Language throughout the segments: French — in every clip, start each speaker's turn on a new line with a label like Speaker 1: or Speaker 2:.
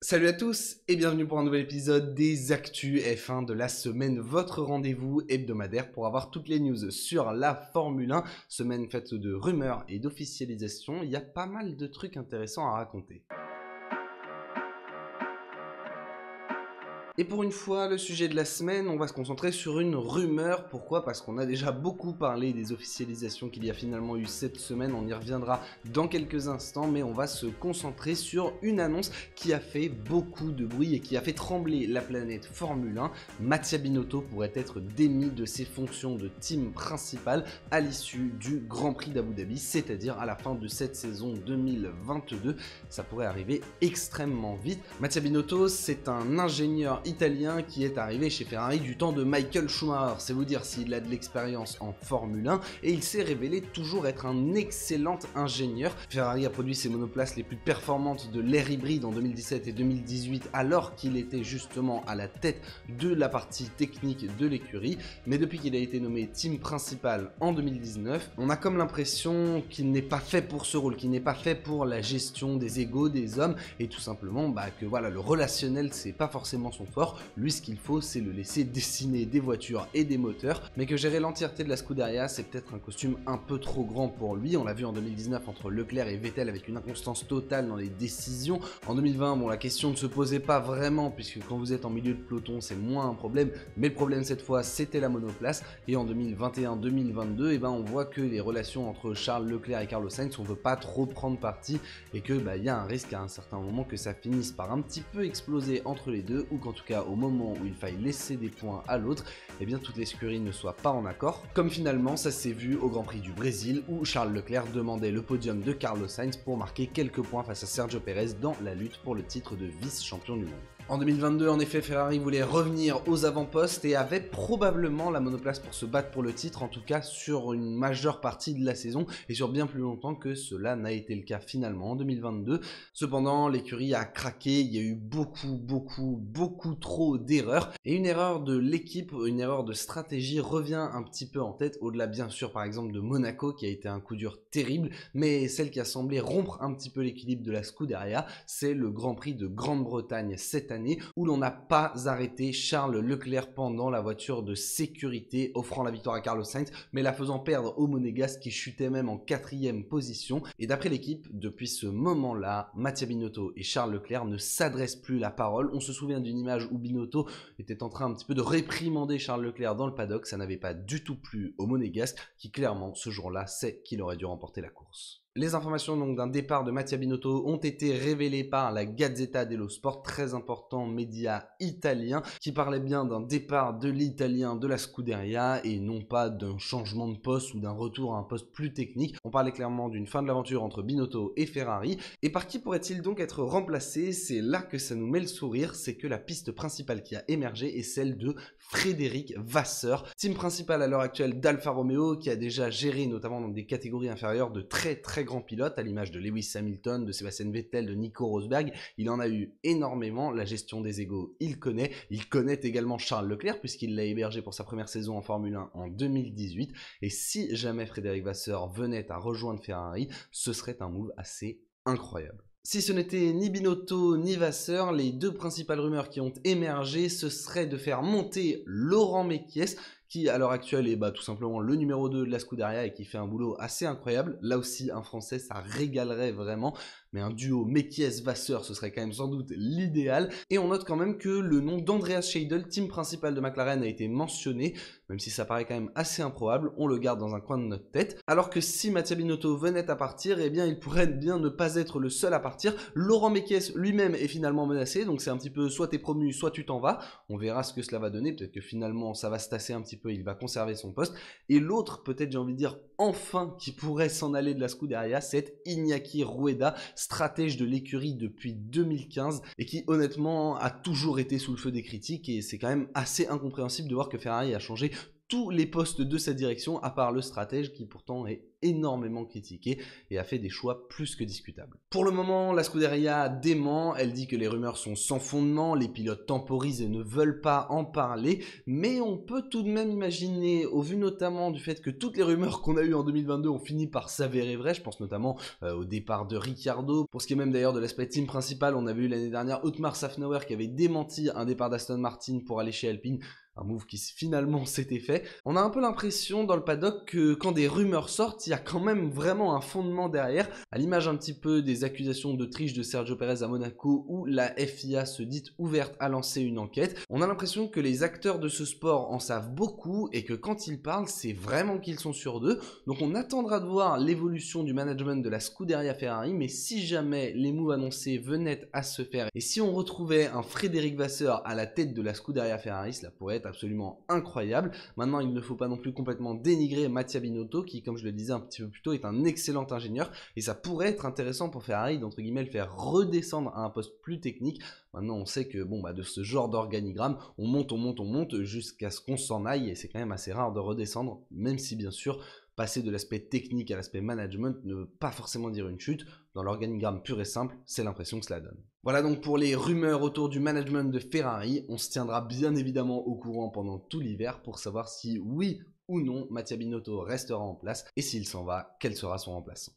Speaker 1: Salut à tous et bienvenue pour un nouvel épisode des Actus F1 de la semaine, votre rendez-vous hebdomadaire pour avoir toutes les news sur la Formule 1, semaine faite de rumeurs et d'officialisation. Il y a pas mal de trucs intéressants à raconter. Et pour une fois, le sujet de la semaine, on va se concentrer sur une rumeur. Pourquoi? Parce qu'on a déjà beaucoup parlé des officialisations qu'il y a finalement eu cette semaine. On y reviendra dans quelques instants, mais on va se concentrer sur une annonce qui a fait beaucoup de bruit et qui a fait trembler la planète Formule 1. Mattia Binotto pourrait être démis de ses fonctions de team principal à l'issue du Grand Prix d'Abu Dhabi, c'est-à-dire à la fin de cette saison 2022. Ça pourrait arriver extrêmement vite. Mattia Binotto, c'est un ingénieur italien qui est arrivé chez Ferrari du temps de Michael Schumacher, c'est vous dire s'il a de l'expérience en Formule 1, et il s'est révélé toujours être un excellent ingénieur. Ferrari a produit ses monoplaces les plus performantes de l'ère hybride en 2017 et 2018 alors qu'il était justement à la tête de la partie technique de l'écurie, mais depuis qu'il a été nommé team principal en 2019, on a comme l'impression qu'il n'est pas fait pour ce rôle, qu'il n'est pas fait pour la gestion des égos des hommes, et tout simplement que voilà, le relationnel c'est pas forcément son fort. Lui, ce qu'il faut, c'est le laisser dessiner des voitures et des moteurs, mais que gérer l'entièreté de la Scuderia, c'est peut-être un costume un peu trop grand pour lui. On l'a vu en 2019 entre Leclerc et Vettel avec une inconstance totale dans les décisions. En 2020, bon, la question ne se posait pas vraiment, puisque quand vous êtes en milieu de peloton, c'est moins un problème, mais le problème cette fois, c'était la monoplace. Et en 2021-2022, on voit que les relations entre Charles Leclerc et Carlos Sainz, on veut pas trop prendre parti, et que y a un risque à un certain moment que ça finisse par un petit peu exploser entre les deux, ou qu'en tout cas au moment où il faille laisser des points à l'autre, toutes les écuries ne soient pas en accord, comme finalement ça s'est vu au Grand Prix du Brésil où Charles Leclerc demandait le podium de Carlos Sainz pour marquer quelques points face à Sergio Pérez dans la lutte pour le titre de vice-champion du monde. En 2022, en effet, Ferrari voulait revenir aux avant-postes et avait probablement la monoplace pour se battre pour le titre, en tout cas sur une majeure partie de la saison et sur bien plus longtemps que cela n'a été le cas finalement en 2022. Cependant, l'écurie a craqué, il y a eu beaucoup trop d'erreurs, et une erreur de l'équipe, une erreur de stratégie revient un petit peu en tête, au-delà bien sûr par exemple de Monaco qui a été un coup dur terrible, mais celle qui a semblé rompre un petit peu l'équilibre de la Scuderia, c'est le Grand Prix de Grande-Bretagne cette année, où l'on n'a pas arrêté Charles Leclerc pendant la voiture de sécurité, offrant la victoire à Carlos Sainz, mais la faisant perdre au Monégasque qui chutait même en 4e position. Et d'après l'équipe, depuis ce moment-là, Mattia Binotto et Charles Leclerc ne s'adressent plus la parole. On se souvient d'une image où Binotto était en train un petit peu de réprimander Charles Leclerc dans le paddock, ça n'avait pas du tout plu au Monégasque, qui clairement ce jour-là sait qu'il aurait dû remporter la course. Les informations donc d'un départ de Mattia Binotto ont été révélées par la Gazzetta dello Sport, très important média italien, qui parlait bien d'un départ de l'italien de la Scuderia et non pas d'un changement de poste ou d'un retour à un poste plus technique. On parlait clairement d'une fin de l'aventure entre Binotto et Ferrari. Et par qui pourrait-il donc être remplacé? C'est là que ça nous met le sourire, c'est que la piste principale qui a émergé est celle de Frédéric Vasseur, team principal à l'heure actuelle d'Alfa Romeo, qui a déjà géré notamment dans des catégories inférieures de très grands pilotes, à l'image de Lewis Hamilton, de Sébastien Vettel, de Nico Rosberg. Il en a eu énormément. La gestion des égos, il connaît également Charles Leclerc puisqu'il l'a hébergé pour sa première saison en Formule 1 en 2018, et si jamais Frédéric Vasseur venait à rejoindre Ferrari, ce serait un move assez incroyable. Si ce n'était ni Binotto ni Vasseur, les deux principales rumeurs qui ont émergé, ce serait de faire monter Laurent Mekies, qui à l'heure actuelle est tout simplement le numéro 2 de la Scuderia et qui fait un boulot assez incroyable. Là aussi, un Français, ça régalerait vraiment, mais un duo Mekies-Vasseur, ce serait quand même sans doute l'idéal. Et on note quand même que le nom d'Andreas Seidl, team principal de McLaren, a été mentionné, même si ça paraît quand même assez improbable, on le garde dans un coin de notre tête. Alors que si Mattia Binotto venait à partir, il pourrait bien ne pas être le seul à partir. Laurent Mekies lui-même est finalement menacé, donc c'est un petit peu soit t'es promu, soit tu t'en vas. On verra ce que cela va donner, peut-être que finalement ça va se tasser un petit peu, il va conserver son poste. Et l'autre, peut-être j'ai envie de dire enfin, qui pourrait s'en aller de la Scuderia, c'est Iñaki Rueda, stratège de l'écurie depuis 2015 et qui honnêtement a toujours été sous le feu des critiques, et c'est quand même assez incompréhensible de voir que Ferrari a changé tous les postes de sa direction, à part le stratège qui pourtant est énormément critiqué et a fait des choix plus que discutables. Pour le moment, la Scuderia dément, elle dit que les rumeurs sont sans fondement, les pilotes temporisent et ne veulent pas en parler, mais on peut tout de même imaginer, au vu notamment du fait que toutes les rumeurs qu'on a eues en 2022 ont fini par s'avérer vraies, je pense notamment au départ de Ricciardo, pour ce qui est même d'ailleurs de l'aspect team principal, on avait eu l'année dernière Otmar Safnauer qui avait démenti un départ d'Aston Martin pour aller chez Alpine, un move qui finalement s'était fait. On a un peu l'impression dans le paddock que quand des rumeurs sortent, il y a quand même vraiment un fondement derrière, à l'image un petit peu des accusations de triche de Sergio Pérez à Monaco où la FIA se dit ouverte à lancer une enquête. On a l'impression que les acteurs de ce sport en savent beaucoup et que quand ils parlent, c'est vraiment qu'ils sont sûrs d'eux. Donc on attendra de voir l'évolution du management de la Scuderia Ferrari, mais si jamais les moves annoncés venaient à se faire et si on retrouvait un Frédéric Vasseur à la tête de la Scuderia Ferrari, cela pourrait être absolument incroyable. Maintenant, il ne faut pas non plus complètement dénigrer Mattia Binotto qui, comme je le disais un petit peu plus tôt, est un excellent ingénieur et ça pourrait être intéressant pour Ferrari d'entre guillemets le faire redescendre à un poste plus technique. Maintenant, on sait que de ce genre d'organigramme, on monte jusqu'à ce qu'on s'en aille et c'est quand même assez rare de redescendre, même si bien sûr passer de l'aspect technique à l'aspect management ne veut pas forcément dire une chute. Dans l'organigramme pur et simple, c'est l'impression que cela donne. Voilà donc pour les rumeurs autour du management de Ferrari. On se tiendra bien évidemment au courant pendant tout l'hiver pour savoir si oui ou non Mattia Binotto restera en place et s'il s'en va, quel sera son remplaçant.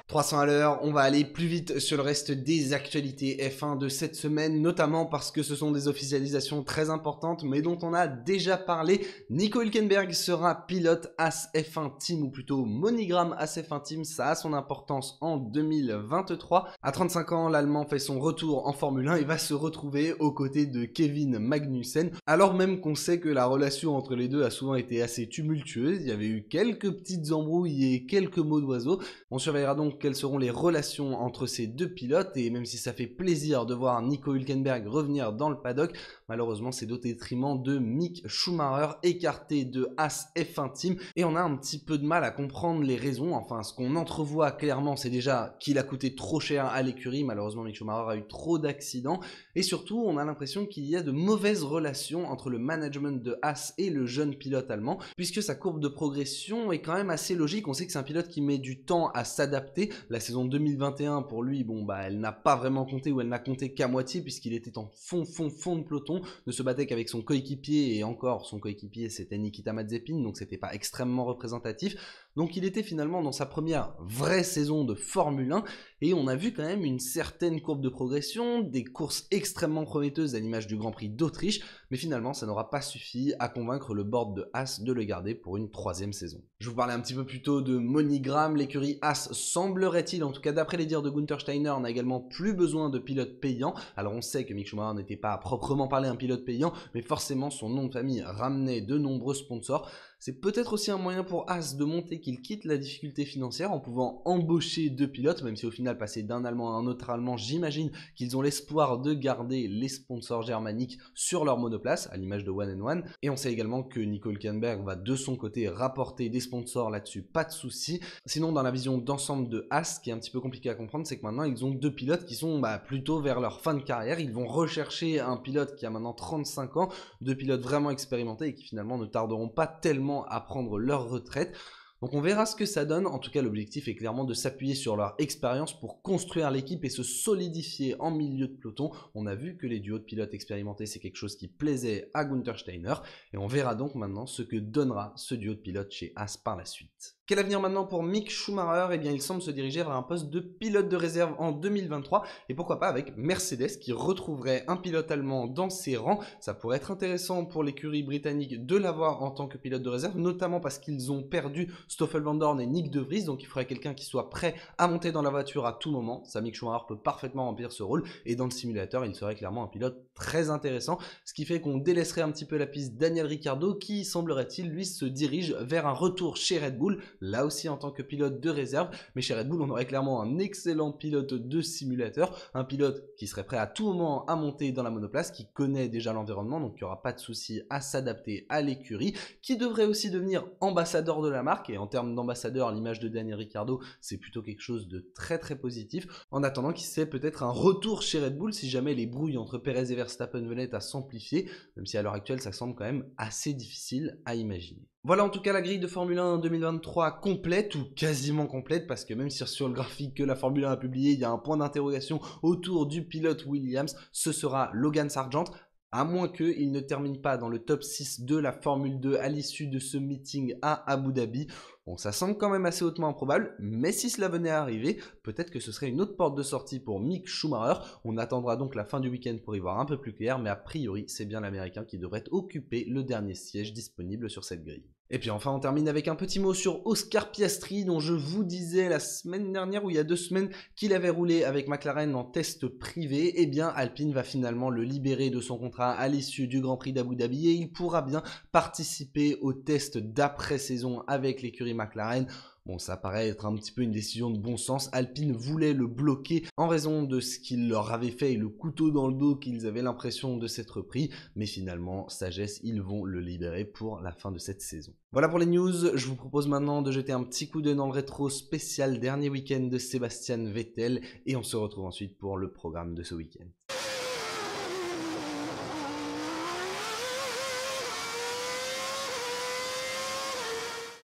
Speaker 1: 300 à l'heure, on va aller plus vite sur le reste des actualités F1 de cette semaine, notamment parce que ce sont des officialisations très importantes, mais dont on a déjà parlé. Nico Hülkenberg sera pilote AS F1 Team, ou plutôt monogramme AS F1 Team, ça a son importance en 2023. À 35 ans, l'Allemand fait son retour en Formule 1 et va se retrouver aux côtés de Kevin Magnussen, alors même qu'on sait que la relation entre les deux a souvent été assez tumultueuse, il y avait eu quelques petites embrouilles et quelques mots d'oiseau. On surveillera donc quelles seront les relations entre ces deux pilotes et même si ça fait plaisir de voir Nico Hülkenberg revenir dans le paddock, malheureusement c'est au détriment de Mick Schumacher écarté de AS F1 Team et on a un petit peu de mal à comprendre les raisons. Enfin, ce qu'on entrevoit clairement, c'est déjà qu'il a coûté trop cher à l'écurie. Malheureusement, Mick Schumacher a eu trop d'accidents et surtout on a l'impression qu'il y a de mauvaises relations entre le management de AS et le jeune pilote allemand, puisque sa courbe de progression est quand même assez logique. On sait que c'est un pilote qui met du temps à s'adapter. La saison 2021 pour lui, elle n'a pas vraiment compté, ou elle n'a compté qu'à moitié puisqu'il était en fond de peloton, ne se battait qu'avec son coéquipier et encore son coéquipier c'était Nikita Mazepin, donc c'était pas extrêmement représentatif. Donc il était finalement dans sa première vraie saison de Formule 1 et on a vu quand même une certaine courbe de progression, des courses extrêmement prometteuses à l'image du Grand Prix d'Autriche, mais finalement ça n'aura pas suffi à convaincre le board de Haas de le garder pour une troisième saison. Je vous parlais un petit peu plus tôt de monogramme, l'écurie Haas semblerait-il, en tout cas d'après les dires de Günther Steiner, n'a également plus besoin de pilotes payants. Alors on sait que Mick Schumacher n'était pas à proprement parler un pilote payant, mais forcément son nom de famille ramenait de nombreux sponsors. C'est peut-être aussi un moyen pour Haas de montrer qu'il quitte la difficulté financière en pouvant embaucher deux pilotes, même si au final passer d'un Allemand à un autre Allemand, j'imagine qu'ils ont l'espoir de garder les sponsors germaniques sur leur monoplace, à l'image de One and One. Et on sait également que Nico Hülkenberg va de son côté rapporter des sponsors là-dessus, pas de souci. Sinon, dans la vision d'ensemble de Haas, ce qui est un petit peu compliqué à comprendre, c'est que maintenant ils ont deux pilotes qui sont plutôt vers leur fin de carrière. Ils vont rechercher un pilote qui a maintenant 35 ans, deux pilotes vraiment expérimentés et qui finalement ne tarderont pas tellement à prendre leur retraite. Donc on verra ce que ça donne. En tout cas, l'objectif est clairement de s'appuyer sur leur expérience pour construire l'équipe et se solidifier en milieu de peloton. On a vu que les duos de pilotes expérimentés, c'est quelque chose qui plaisait à Günther Steiner. Et on verra donc maintenant ce que donnera ce duo de pilotes chez Haas par la suite. Quel avenir maintenant pour Mick Schumacher? Eh bien, il semble se diriger vers un poste de pilote de réserve en 2023. Et pourquoi pas avec Mercedes qui retrouverait un pilote allemand dans ses rangs. Ça pourrait être intéressant pour l'écurie britannique de l'avoir en tant que pilote de réserve, notamment parce qu'ils ont perdu Stoffel Van Dorn et Nick De Vries. Donc il faudrait quelqu'un qui soit prêt à monter dans la voiture à tout moment. Ça, Mick Schumacher peut parfaitement remplir ce rôle. Et dans le simulateur, il serait clairement un pilote très intéressant. Ce qui fait qu'on délaisserait un petit peu la piste Daniel Ricciardo qui, semblerait-il, lui se dirige vers un retour chez Red Bull. là aussi en tant que pilote de réserve. Mais chez Red Bull, on aurait clairement un excellent pilote de simulateur, un pilote qui serait prêt à tout moment à monter dans la monoplace, qui connaît déjà l'environnement, donc il n'y aura pas de souci à s'adapter à l'écurie, qui devrait aussi devenir ambassadeur de la marque. Et en termes d'ambassadeur, l'image de Daniel Ricciardo, c'est plutôt quelque chose de très très positif. En attendant, qui sait, peut-être un retour chez Red Bull si jamais les brouilles entre Perez et Verstappen venaient à s'amplifier, même si à l'heure actuelle ça semble quand même assez difficile à imaginer. Voilà en tout cas la grille de Formule 1 2023 complète, ou quasiment complète, parce que même si sur le graphique que la Formule 1 a publié, il y a un point d'interrogation autour du pilote Williams, ce sera Logan Sargent, à moins qu'il ne termine pas dans le top 6 de la Formule 2 à l'issue de ce meeting à Abu Dhabi. Bon, ça semble quand même assez hautement improbable, mais si cela venait à arriver, peut-être que ce serait une autre porte de sortie pour Mick Schumacher. On attendra donc la fin du week-end pour y voir un peu plus clair, mais a priori, c'est bien l'Américain qui devrait occuper le dernier siège disponible sur cette grille. Et puis enfin, on termine avec un petit mot sur Oscar Piastri, dont je vous disais la semaine dernière, ou il y a 2 semaines, qu'il avait roulé avec McLaren en test privé. Eh bien, Alpine va finalement le libérer de son contrat à l'issue du Grand Prix d'Abu Dhabi et il pourra bien participer au test d'après-saison avec l'écurie McLaren. Bon, ça paraît être un petit peu une décision de bon sens. Alpine voulait le bloquer en raison de ce qu'il leur avait fait et le couteau dans le dos qu'ils avaient l'impression de s'être pris. Mais finalement, sagesse, ils vont le libérer pour la fin de cette saison. Voilà pour les news. Je vous propose maintenant de jeter un petit coup d'œil dans le rétro spécial dernier week-end de Sébastien Vettel. Et on se retrouve ensuite pour le programme de ce week-end.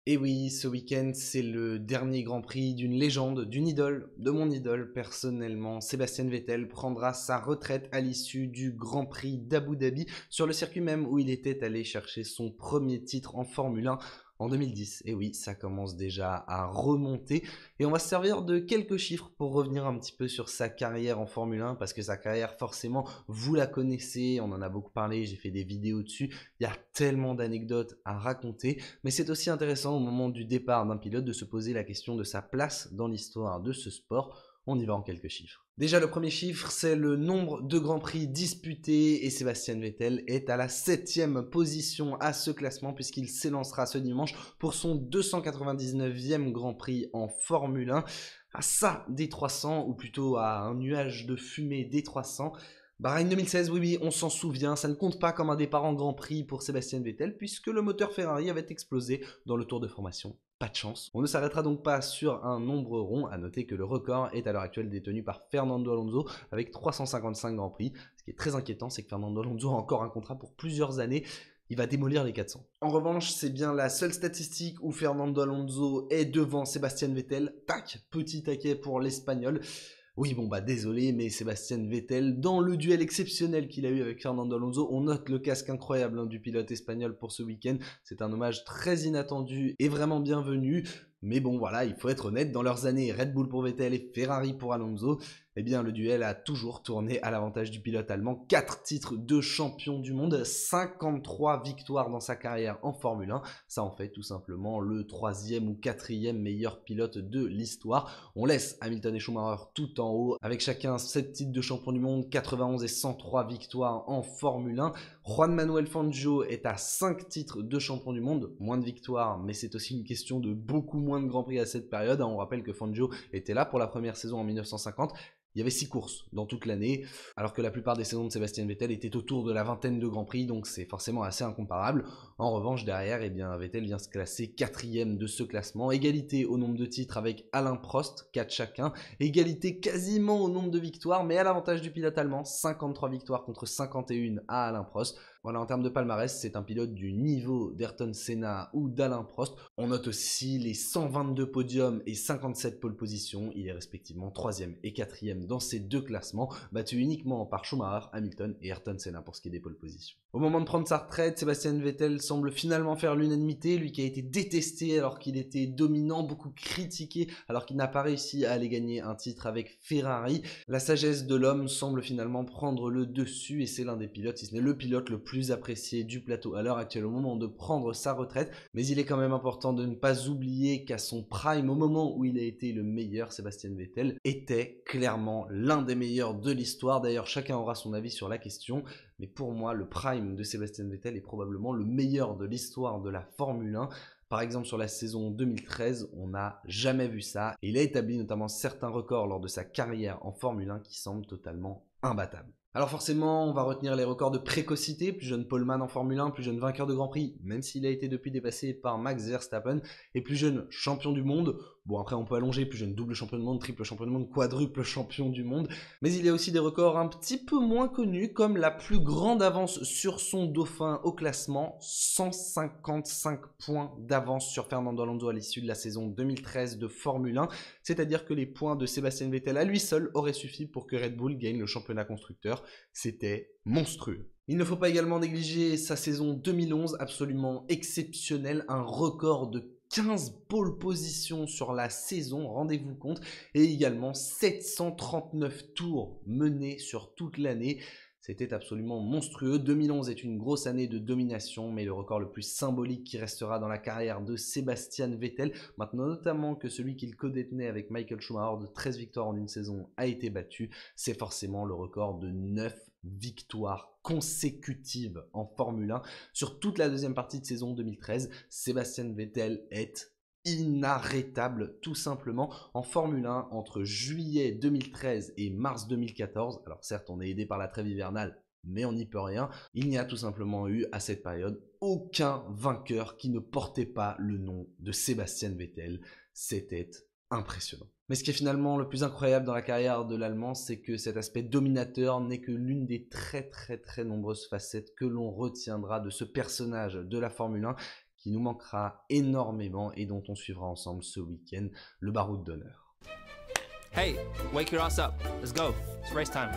Speaker 1: Et oui, ce week-end, c'est le dernier Grand Prix d'une légende, d'une idole, de mon idole personnellement. Sébastien Vettel prendra sa retraite à l'issue du Grand Prix d'Abu Dhabi, sur le circuit même où il était allé chercher son premier titre en Formule 1 en 2010. Et oui, ça commence déjà à remonter. Et on va se servir de quelques chiffres pour revenir un petit peu sur sa carrière en Formule 1, parce que sa carrière, forcément, vous la connaissez, on en a beaucoup parlé, j'ai fait des vidéos dessus, il y a tellement d'anecdotes à raconter, mais c'est aussi intéressant au moment du départ d'un pilote de se poser la question de sa place dans l'histoire de ce sport. On y va en quelques chiffres. Déjà, le premier chiffre, c'est le nombre de Grands Prix disputés et Sébastien Vettel est à la 7e position à ce classement puisqu'il s'élancera ce dimanche pour son 299e Grand Prix en Formule 1. À ça des 300, ou plutôt à un nuage de fumée des 300. Bahreïn 2016, oui, on s'en souvient, ça ne compte pas comme un départ en Grand Prix pour Sébastien Vettel puisque le moteur Ferrari avait explosé dans le tour de formation. Pas de chance. On ne s'arrêtera donc pas sur un nombre rond, à noter que le record est à l'heure actuelle détenu par Fernando Alonso avec 355 Grands Prix. Ce qui est très inquiétant, c'est que Fernando Alonso a encore un contrat pour plusieurs années. Il va démolir les 400. En revanche, c'est bien la seule statistique où Fernando Alonso est devant Sébastien Vettel. Tac, petit taquet pour l'Espagnol. Oui, bon bah désolé, mais Sébastien Vettel, dans le duel exceptionnel qu'il a eu avec Fernando Alonso, on note le casque incroyable du pilote espagnol pour ce week-end. C'est un hommage très inattendu et vraiment bienvenu. Mais bon voilà, il faut être honnête, dans leurs années Red Bull pour Vettel et Ferrari pour Alonso, eh bien le duel a toujours tourné à l'avantage du pilote allemand. 4 titres de champion du monde, 53 victoires dans sa carrière en Formule 1. Ça en fait tout simplement le 3e ou 4e meilleur pilote de l'histoire. On laisse Hamilton et Schumacher tout en haut, avec chacun 7 titres de champion du monde, 91 et 103 victoires en Formule 1. Juan Manuel Fangio est à 5 titres de champion du monde, moins de victoires, mais c'est aussi une question de beaucoup moins de Grands Prix à cette période. On rappelle que Fangio était là pour la première saison en 1950. Il y avait 6 courses dans toute l'année, alors que la plupart des saisons de Sébastien Vettel étaient autour de la vingtaine de Grands Prix, donc c'est forcément assez incomparable. En revanche, derrière, eh bien, Vettel vient se classer 4e de ce classement. Égalité au nombre de titres avec Alain Prost, 4 chacun. Égalité quasiment au nombre de victoires, mais à l'avantage du pilote allemand, 53 victoires contre 51 à Alain Prost. Voilà, en termes de palmarès, c'est un pilote du niveau d'Ayrton Senna ou d'Alain Prost. On note aussi les 122 podiums et 57 pole positions. Il est respectivement 3e et 4e dans ces deux classements, battu uniquement par Schumacher, Hamilton et Ayrton Senna pour ce qui est des pole positions. Au moment de prendre sa retraite, Sébastien Vettel semble finalement faire l'unanimité, lui qui a été détesté alors qu'il était dominant, beaucoup critiqué alors qu'il n'a pas réussi à aller gagner un titre avec Ferrari. La sagesse de l'homme semble finalement prendre le dessus et c'est l'un des pilotes, si ce n'est le pilote le plus apprécié du plateau à l'heure actuelle au moment de prendre sa retraite. Mais il est quand même important de ne pas oublier qu'à son prime, au moment où il a été le meilleur, Sébastien Vettel était clairement l'un des meilleurs de l'histoire. D'ailleurs, chacun aura son avis sur la question. Mais pour moi, le prime de Sébastien Vettel est probablement le meilleur de l'histoire de la Formule 1. Par exemple, sur la saison 2013, on n'a jamais vu ça. Et il a établi notamment certains records lors de sa carrière en Formule 1 qui semblent totalement imbattables. Alors forcément, on va retenir les records de précocité, plus jeune poleman en Formule 1, plus jeune vainqueur de Grand Prix, même s'il a été depuis dépassé par Max Verstappen, et plus jeune champion du monde. Bon, après on peut allonger, plus jeune double champion du monde, triple champion du monde, quadruple champion du monde. Mais il y a aussi des records un petit peu moins connus, comme la plus grande avance sur son dauphin au classement, 155 points d'avance sur Fernando Alonso à l'issue de la saison 2013 de Formule 1. C'est-à-dire que les points de Sébastien Vettel à lui seul auraient suffi pour que Red Bull gagne le championnat constructeur. C'était monstrueux. Il ne faut pas également négliger sa saison 2011, absolument exceptionnelle, un record de 15 pole positions sur la saison, rendez-vous compte, et également 739 tours menés sur toute l'année. C'était absolument monstrueux. 2011 est une grosse année de domination, mais le record le plus symbolique qui restera dans la carrière de Sébastien Vettel, maintenant notamment que celui qu'il co-détenait avec Michael Schumacher de 13 victoires en une saison a été battu, c'est forcément le record de 9 victoires consécutives en Formule 1. Sur toute la deuxième partie de saison 2013, Sébastien Vettel est inarrêtable tout simplement en Formule 1 entre juillet 2013 et mars 2014. Alors certes, on est aidé par la trêve hivernale, mais on n'y peut rien. Il n'y a tout simplement eu à cette période aucun vainqueur qui ne portait pas le nom de Sébastien Vettel. C'était impressionnant. Mais ce qui est finalement le plus incroyable dans la carrière de l'Allemand, c'est que cet aspect dominateur n'est que l'une des très nombreuses facettes que l'on retiendra de ce personnage de la Formule 1 qui nous manquera énormément et dont on suivra ensemble ce week-end le baroud d'honneur.
Speaker 2: Hey, wake your ass up. Let's go. It's race time.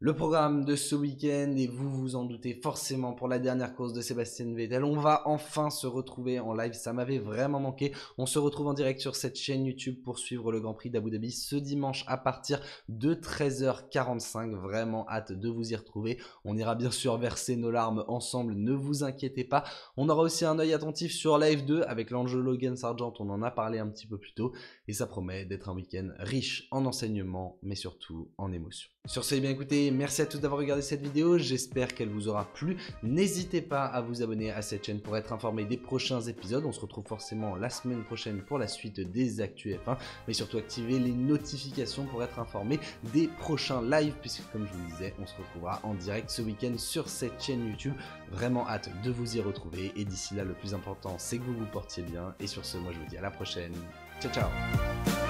Speaker 1: Le programme de ce week-end, et vous vous en doutez forcément pour la dernière course de Sébastien Vettel, on va enfin se retrouver en live, ça m'avait vraiment manqué. On se retrouve en direct sur cette chaîne YouTube pour suivre le Grand Prix d'Abu Dhabi ce dimanche à partir de 13h45. Vraiment hâte de vous y retrouver. On ira bien sûr verser nos larmes ensemble, ne vous inquiétez pas. On aura aussi un œil attentif sur la F2 avec l'enjeu Logan Sargent, on en a parlé un petit peu plus tôt. Et ça promet d'être un week-end riche en enseignements, mais surtout en émotions. Sur ce, bien écoutez, merci à tous d'avoir regardé cette vidéo, j'espère qu'elle vous aura plu. N'hésitez pas à vous abonner à cette chaîne pour être informé des prochains épisodes. On se retrouve forcément la semaine prochaine pour la suite des actus F1, mais surtout activez les notifications pour être informé des prochains lives, puisque comme je vous le disais, on se retrouvera en direct ce week-end sur cette chaîne YouTube. Vraiment hâte de vous y retrouver, et d'ici là, le plus important, c'est que vous vous portiez bien. Et sur ce, moi je vous dis à la prochaine. Ciao, ciao!